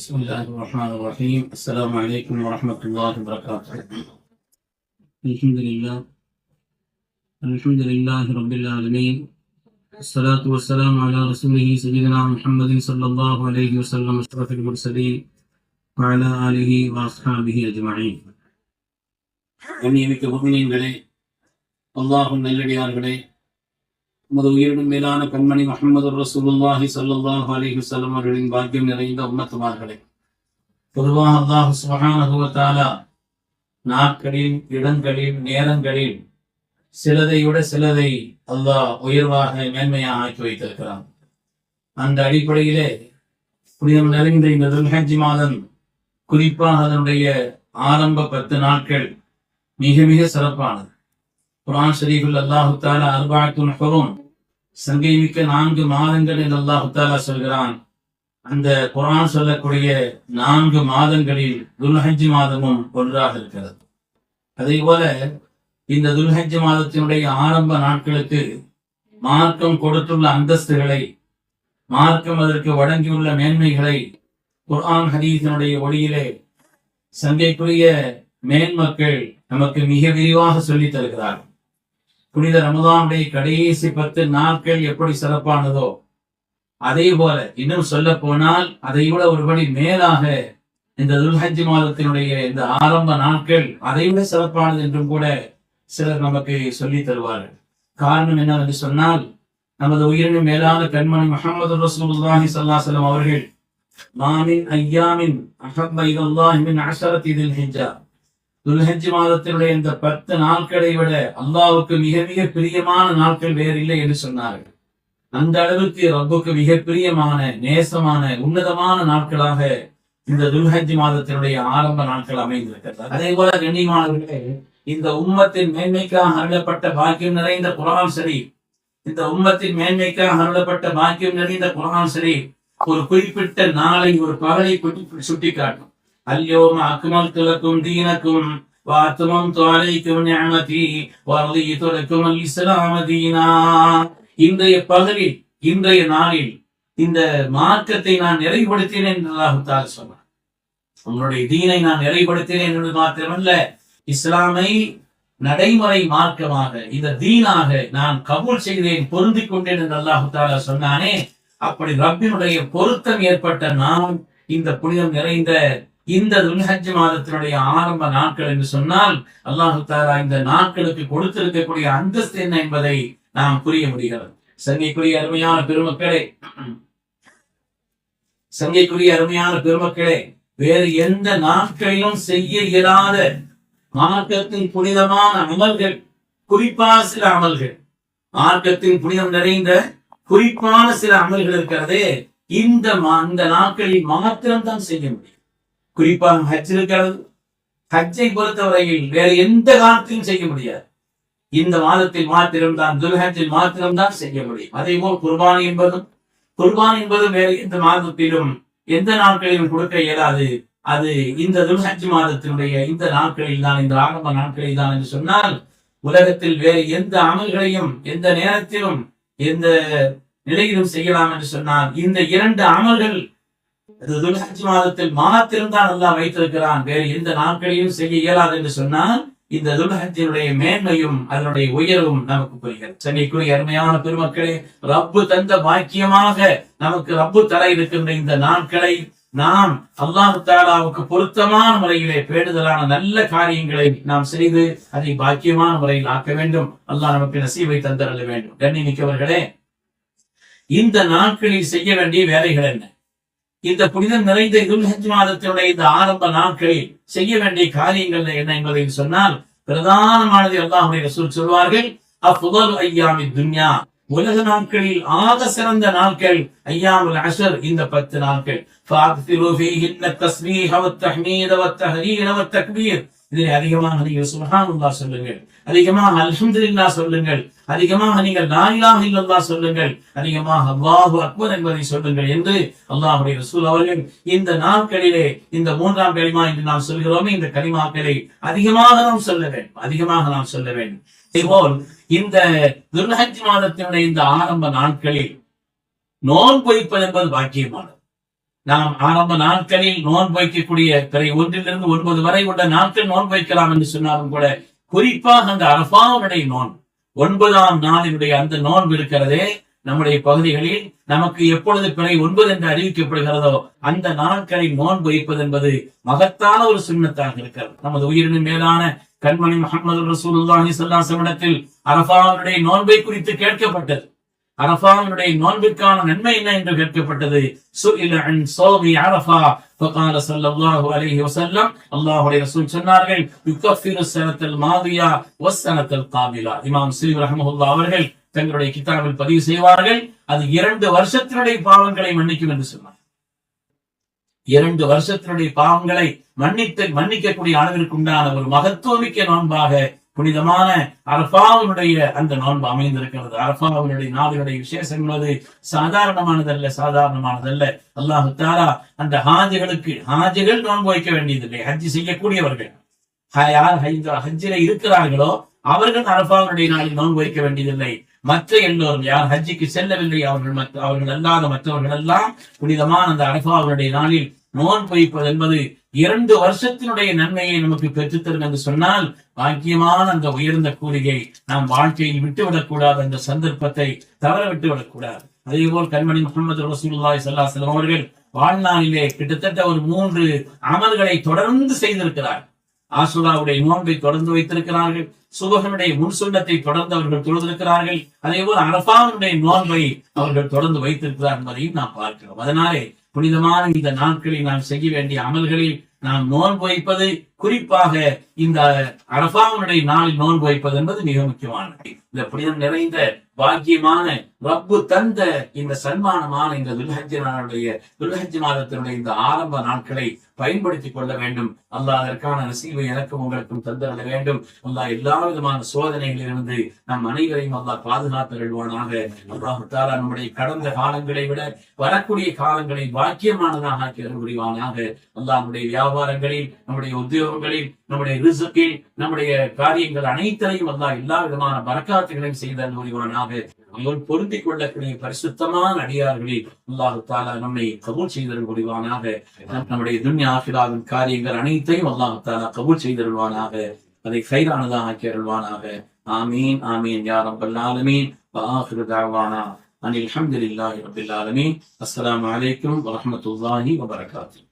بسم الله الرحمن الرحيم. السلام عليكم ورحمة الله وبركاته. الحمد لله رب العالمين. الصلاة والسلام على رسوله سيدنا محمد صلى الله عليه وسلم أشرف المرسلين وعلى آله وأصحابه أجمعين. கண்ணியமிக்க முஃமினீன்களே, அல்லாஹ்வின் நல்லடியார்களே, நமது உயிரினும் மேலான கண்மணி முஹம்மது ரசூலுல்லாஹி ஸல்லல்லாஹு அலைஹி வஸல்லம் அவர்களின் பாக்கியம் நிறைந்த உம்மத்துமார்களே, பொதுவாக அல்லாஹ் சுப்ஹானஹு வ தஆலா நாட்களில், இடங்களில், நேரங்களில் சிலதை விட சிலதை அல்லாஹ் உயர்வாக மேன்மையாக ஆக்கி வைத்திருக்கிறான். அந்த அடிப்படையிலே புனிதம் நிறைந்த இந்த துல்ஹஜ் மாதம், குறிப்பாக அதனுடைய ஆரம்ப 10 நாட்கள் மிக மிக சிறப்பானது. குர்ஆன் ஷரீஃபில் அல்லாஹு தஆலா அர்பஅத்துன் ஹுரும், சங்கை மிக்க 4 மாதங்கள் என்று அல்லாஹு தஆலா சொல்கிறான். அந்த குர்ஆன் சொல்லக்கூடிய 4 மாதங்களில் துல்ஹஜ் மாதமும் ஒன்றாக இருக்கிறது. அதே போல இந்த துல்ஹஜ் மாதத்தினுடைய ஆரம்ப நாட்களுக்கு மார்க்கம் கொடுத்துள்ள அந்தஸ்துகளை, மார்க்கம் அதற்கு வழங்கியுள்ள மேன்மைகளை குர்ஆன் ஹதீஸினுடைய ஒளியிலே சங்கைக்குரிய மேன்மக்கள் நமக்கு மிக விரிவாக சொல்லித் தருகிறார்கள். புனித ரமதானுடைய கடைசி 10 நாட்கள் எப்படி சிறப்பானதோ, அதே போல இன்னும் சொல்ல போனால் அதை விட ஒருபடி மேலாக இந்த துல்ஹஜ் மாதத்தினுடைய இந்த ஆரம்ப நாட்கள் அதை விட சிறப்பானது என்றும் கூட சிலர் நமக்கு சொல்லி தருவார்கள். காரணம் என்னவென்று சொன்னால், நமது உயிரினும் மேலான கண்மணி முஹம்மது ரசூலுல்லாஹி ஸல்லல்லாஹு அலைஹி வஸல்லம் அவர்கள் மாமின் ஐயாமின் அஹப்ப இலல்லாஹி மின் அஷரத்தி தில்ஹிஜ்ஜா, துல்ஹஜ் மாதத்தினுடைய இந்த 10 நாட்களை விட அல்லாஹ்வுக்கு மிக மிக பிரியமான நாட்கள் வேறு இல்லை என்று சொன்னார்கள். அந்த அளவுக்கு ரப்புக்கு மிக பிரியமான, நேசமான, உன்னதமான நாட்களாக இந்த துல்ஹஜ் மாதத்தினுடைய ஆரம்ப நாட்கள் அமைந்திருக்கிறது. அதே போல கண்ணியமானவர்களே, இந்த உம்மத்தின் மேன்மைக்காக அருளப்பட்ட பாக்கியம் நிறைந்த குர்ஆன் ஷரீஃப், இந்த உம்மத்தின் மேன்மைக்காக அருளப்பட்ட பாக்கியம் நிறைந்த குர்ஆன் ஷரீஃப் ஒரு குறிப்பிட்ட நாளை, ஒரு பகலை சுட்டி காட்டும். அல்யௌம அக்மல்து லக்கும் தீனக்கும் வ அத்மம்து அலைக்கும் நிஅமதி வ ரதீது லக்கும் அல் இஸ்லாம தீனா. இன்றைய பகலில், இன்றைய நாளில் இந்த மார்க்கத்தை நான் நிறைவுபடுத்தினேன் என்று அல்லாஹ் தஆலா சொன்னார். உங்களுடைய தீனை நான் நிறைவுபடுத்தினேன் என்று மாத்திரமல்ல, இஸ்லாமை நடைமுறை மார்க்கமாக, இந்த தீனாக நான் கபூல் செய்தேன், பொருந்திக் கொண்டேன் என்று அல்லாஹ் தஆலா சொன்னானே. அப்படி ரப்பினுடைய பொருத்தம் ஏற்பட்ட நாம் இந்த புனிதம் நிறைந்த இந்த துல்ஹஜ் மாதத்தினுடைய ஆரம்ப நாட்கள் என்று சொன்னால், அல்லாஹ் தஆலா இந்த நாட்களுக்கு கொடுத்திருக்கக்கூடிய அந்தஸ்து என்ன என்பதை நாம் புரிய முடிகிறது. சங்கைக்குரிய அருமையான பெருமக்களே, வேறு எந்த நாட்களிலும் செய்ய இயலாத மார்க்கத்தின் புனிதமான அமல்கள், குறிப்பான சில அமல்கள், மார்க்கத்தின் புனிதம் நிறைந்த குறிப்பான சில அமல்கள் இருக்கிறதே, இந்த நாட்களில் மாத்திரம்தான் செய்ய முடியும். குறிப்பாக ஹஜ் இருக்கிறது. ஹஜ்ஜை பொறுத்தவரையில் வேறு எந்த காலத்திலும் செய்ய முடியாது. இந்த மாதத்தில் மாத்திரம்தான், துல்ஹஜ்ஜில் மாத்திரம்தான் செய்ய முடியும். அதே போல் குர்பானி என்பதும் வேறு எந்த மாதத்திலும் எந்த நாட்களிலும் கொடுக்க இயலாது. அது இந்த துல்ஹஜ் மாதத்தினுடைய இந்த நாட்களில் தான், இந்த ஆரம்ப நாட்களில் தான் என்று சொன்னால், உலகத்தில் வேறு எந்த அமல்களையும் எந்த நேரத்திலும் எந்த நிலையிலும் செய்யலாம் என்று சொன்னால், இந்த 2 அமல்கள் துல்ஹஜ் மாதத்தில் மாத்திரம்தான் அல்லாஹ் வைத்திருக்கிறான். வேறு எந்த நாட்களையும் செய்ய இயலாது என்று சொன்னால், இந்த துல்ஹஜ்ஜினுடைய மேன்மையும் அதனுடைய உயர்வும் நமக்கு புரிகிறது. சென்னைக்குரிய அருமையான பெருமக்களே, ரப்பு தந்த பாக்கியமாக நமக்கு ரப்பு தர இருக்கின்ற இந்த நாட்களை நாம் அல்லாஹ் தஆலாவுக்கு பொருத்தமான முறையிலே பேணுதலான நல்ல காரியங்களை நாம் செய்து அதை பாக்கியமான முறையில் ஆக்க வேண்டும். அல்லாஹ் நமக்கு நசீபை தந்தரல வேண்டும். கண்ணியமிக்கவர்களே, இந்த நாட்களில் செய்ய வேண்டிய வேலைகள் என்ன? இந்த புனிதம் நிறைந்த துல்ஹஜ் மாதத்தினுடைய இந்த ஆரம்ப நாட்களில் செய்ய வேண்டிய காரியங்கள் என்ன என்பதை சொன்னால், பிரதானமானது அல்லாஹ்வுடைய ரசூல் சொல்வார்கள், அஃதலு அய்யாமித் துன்யா, உலக நாட்களில் ஆக சிறந்த நாட்கள் ஐயாமுல் அஷர், இந்த 10 நாட்கள். ஃபஅக்திரு ஃபீஹின்ன தஸ்பீஹ வத் தஹ்மீத வத் தஹ்லீல வத் தக்பீர். இதில் அதிகமாக நீங்கள் சுப்ஹானல்லாஹ் சொல்லுங்கள், அதிகமாக அல்ஹம்துலில்லாஹ் சொல்லுங்கள், அதிகமாக நீங்கள் லா இலாஹ இல்லல்லாஹ் சொல்லுங்கள், அதிகமாக அல்லாஹு அக்பர் என்பதை சொல்லுங்கள் என்று அல்லாஹ்வுடைய ரசூல் அவர்கள் இந்த நாட்களிலே, இந்த 3ஆம் கலிமா என்று நாம் சொல்கிறோமே, இந்த கலிமாக்களை அதிகமாக நாம் சொல்ல வேண்டும். இதேபோல் இந்த துல்ஹஜ் மாதத்தினுடைய இந்த ஆரம்ப நாட்களில் நோன்பு வைப்பது என்பது பாக்கியமானது. நாம் ஆரம்ப நாட்களில் நோன்பு வைக்கக்கூடிய பிறை 1 to 9 வரை உள்ள நாட்கள் நோன்பு வைக்கலாம் என்று சொன்னாலும் கூட, குறிப்பாக அந்த அரஃபாவுடைய நோன்பு 9ஆம் நாளினுடைய அந்த நோன்பு இருக்கிறதே, நம்முடைய பகுதிகளில் நமக்கு எப்பொழுது பிறை 9 என்று அறிவிக்கப்படுகிறதோ அந்த நாட்களில் நோன்பு வைப்பது என்பது மகத்தான ஒரு சுன்னத்தாக இருக்கிறது. நமது உயிரினும் மேலான கண்மணி முஹம்மது ரசூலுல்லாஹி ஸல்லல்லாஹு அலைஹி வஸல்லம் அரஃபாவுடைய நோன்பை குறித்து கேட்கப்பட்டது. அரஃபாவுடைய நோன்பிற்கான நன்மை என்ன என்று கேட்கப்பட்டது. சுஇல அன் ஸௌமி அரஃபா ஃபகால ஸல்லல்லாஹு அலைஹி வஸல்லம், அல்லாஹ்வுடைய ரசூல் சொன்னார்கள், யுகஃபிரு ஸனத்தல் மாதியா வஸ்ஸனத்தல் காபிலா. இமாம் ஸுயூதி ரஹ்மத்துல்லாஹி அவர்கள் தங்களுடைய கிதாபில் பதிவு செய்வார்கள், அது 2 வருஷத்தினுடைய பாவங்களை மன்னிக்கும் என்று சொன்னார். 2 வருஷத்தினுடைய பாவங்களை மன்னிக்கக்கூடிய அளவிற்கு உண்டான ஒரு மகத்துவமிக்க நோன்பாக புனிதமான அரஃபாவினுடைய அந்த நோன்பு அமைந்திருக்கிறது. அரஃபாவினுடைய நாளினுடைய விசேஷம் என்பது சாதாரணமானதல்ல. அல்லாஹு தஆலா அந்த ஹாஜிகள் நோன்பு வைக்க வேண்டியதில்லை. ஹஜ் செய்யக்கூடியவர்கள் யார் ஹஜ்ஜில இருக்கிறார்களோ அவர்கள் அரஃபாவினுடைய நாளில் நோன்பு வைக்க வேண்டியதில்லை. மற்ற எல்லோரும் யார் ஹஜ்ஜிக்கு செல்லவில்லை அவர்கள் அல்லாத மற்றவர்கள் எல்லாம் புனிதமான அந்த அரஃபாவினுடைய நாளில் நோன்பு வைப்பது என்பது 2 வருஷத்தினுடைய நன்மையை நமக்கு பெற்றுத்தரும் என்று சொன்னால், பாக்கியமான அந்த உயர்ந்த கூலியை நாம் வாழ்க்கையில் விட்டுவிடக்கூடாது, அந்த சந்தர்ப்பத்தை தவற விட்டுவிடக்கூடாது. அதே போல் கண்மணி முஹம்மது ரசூலுல்லாஹி ஸல்லல்லாஹு அலைஹி வஸல்லம் அவர்கள் வாழ்நாளிலே கிட்டத்தட்ட ஒரு 3 அமல்களை தொடர்ந்து செய்திருக்கிறார். ஆசுராவுடைய நோன்பை தொடர்ந்து வைத்திருக்கிறார்கள், சுபஹனுடைய முன்சுன்னத்தை தொடர்ந்து அவர்கள் தொழுதிருக்கிறார்கள், அதே போல் அரஃபாவுடைய நோன்பை அவர்கள் தொடர்ந்து வைத்திருக்கிறார் என்பதையும் நாம் பார்க்கிறோம். அதனாலே புனிதமான இந்த நாட்களில் நாம் செய்ய வேண்டிய அமல்களில் நாம் நோன்பு வைப்பது, குறிப்பாக இந்த அரஃபாவுடைய நாளில் நோன்பு வைப்பது என்பது மிக முக்கியமானது. இந்த புனிதம் நிறைந்த பாக்கியமான ரப்பு தந்த இந்த சன்மானமான இந்த துல்ஹஜ் மாதத்தினுடைய இந்த ஆரம்ப நாட்களை பயன்படுத்திக் கொள்ள வேண்டும். அல்லாஹ் அதற்கான நசீபை எனக்கும் உங்களுக்கும் தந்தரல வேண்டும். அல்லாஹ் எல்லா விதமான சோதனைகளிலிருந்து நம் அனைவரையும் அல்லாஹ் பாதுகாத்தருள்வானாக. அல்லாஹ் தஆலா நம்முடைய கடந்த காலங்களை விட வரக்கூடிய காலங்களை பாக்கியமானதாக ஆக்கி அருள் புரிவானாக. அல்லாஹ் நம்முடைய வியாபாரங்களில், நம்முடைய உத்தியோகங்களில், நம்முடைய ரிஸ்கில், நம்முடைய காரியங்கள் அனைத்தையும் அல்லாஹ் எல்லா விதமான பரக்காத்துகளையும் செய்து அருள் புரிவானாக. அவர்கள் பொருந்திக் கொள்ளக்கூடிய பரிசுத்தமான அடியார்களில் அல்லாஹ் தஆலா நம்மை கபூல் செய்தருள் புரிவானாக. நம்முடைய துன்யா ஆகிராவின் காரியங்கள் அனைத்தையும் அல்லாஹ் தஆலா கபூல் செய்தருள்வானாக. அதை கைரானதாக ஆக்கி அருள்வானாக. ஆமீன் ஆமீன் யா ரப்பல் ஆலமீன். வஆகிரு தஅவானா அனில் ஹம்துலில்லாஹி ரப்பில் ஆலமீன். அஸ்ஸலாமு அலைக்கும் வரஹ்மத்துல்லாஹி வபரகாத்துஹு.